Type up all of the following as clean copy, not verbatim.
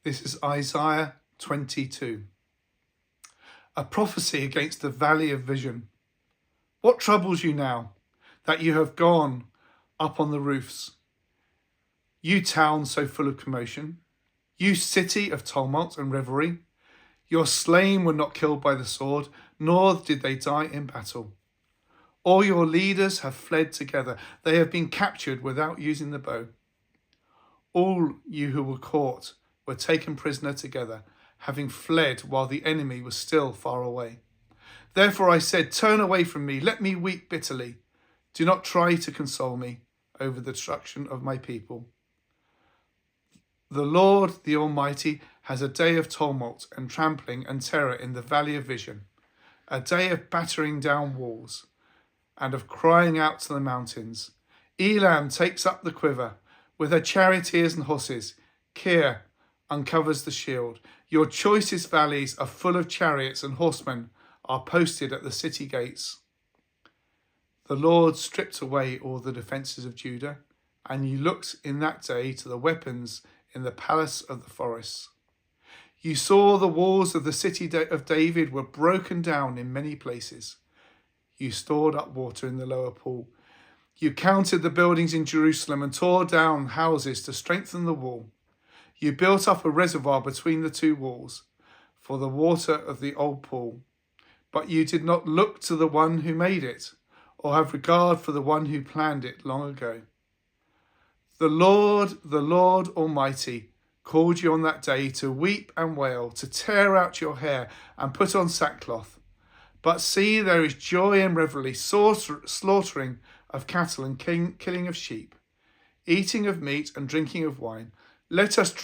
This is Isaiah 22. A prophecy against the valley of vision. What troubles you now, that you have gone up on the roofs? You town so full of commotion, you city of tumult and revelry, your slain were not killed by the sword, nor did they die in battle. All your leaders have fled together, they have been captured without using the bow. All you who were caught were taken prisoner together, having fled while the enemy was still far away. Therefore I said, turn away from me, let me weep bitterly. Do not try to console me over the destruction of my people. The Lord, the Almighty, has a day of tumult and trampling and terror in the valley of vision, a day of battering down walls and of crying out to the mountains. Elam takes up the quiver with her charioteers and horses. Kir uncovers the shield. Your choicest valleys are full of chariots, and horsemen are posted at the city gates. The Lord stripped away all the defences of Judah, and you looked in that day to the weapons in the palace of the forests. You saw the walls of the city of David were broken down in many places. You stored up water in the lower pool. You counted the buildings in Jerusalem and tore down houses to strengthen the wall. You built up a reservoir between the two walls for the water of the old pool. But you did not look to the one who made it, or have regard for the one who planned it long ago. The Lord Almighty, called you on that day to weep and wail, to tear out your hair and put on sackcloth. But see, there is joy and revelry, slaughtering of cattle and killing of sheep, eating of meat and drinking of wine. Let us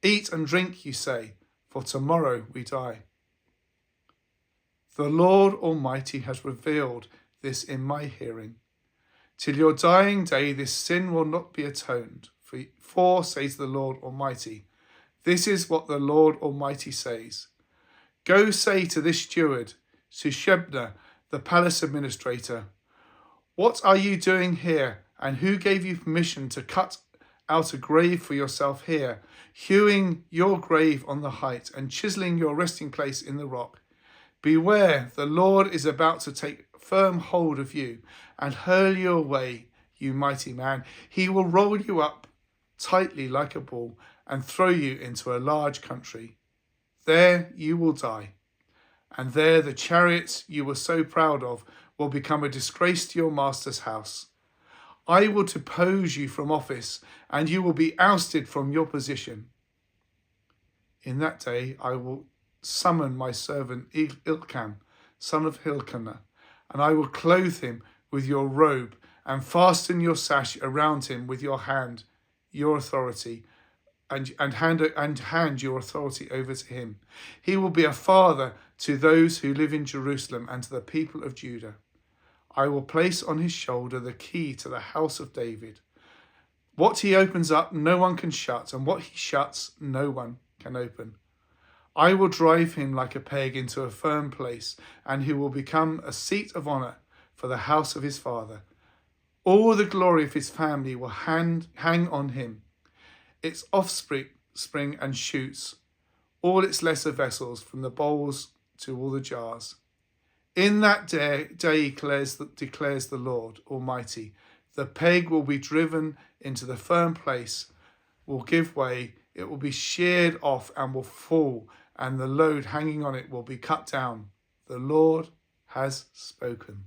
eat and drink, you say, for tomorrow we die. The Lord Almighty has revealed this in my hearing. Till your dying day, this sin will not be atoned. For, says the Lord Almighty, this is what the Lord Almighty says. Go say to this steward, to Shebna, the palace administrator, what are you doing here, and who gave you permission to cut out a grave for yourself here, hewing your grave on the height and chiseling your resting place in the rock? Beware, the Lord is about to take firm hold of you and hurl you away, you mighty man. He will roll you up tightly like a ball and throw you into a large country. There you will die, and there the chariots you were so proud of will become a disgrace to your master's house. I will depose you from office, and you will be ousted from your position. In that day I will summon my servant Ilkan, son of Hilkiah, and I will clothe him with your robe and fasten your sash around him with your hand, your authority, and hand your authority over to him. He will be a father to those who live in Jerusalem and to the people of Judah. I will place on his shoulder the key to the house of David. What he opens up, no one can shut, and what he shuts, no one can open. I will drive him like a peg into a firm place, and he will become a seat of honour for the house of his father. All the glory of his family will hang on him, its offspring and shoots, all its lesser vessels, from the bowls to all the jars. In that day declares the Lord Almighty, the peg will be driven into the firm place, will give way, it will be sheared off and will fall, and the load hanging on it will be cut down. The Lord has spoken.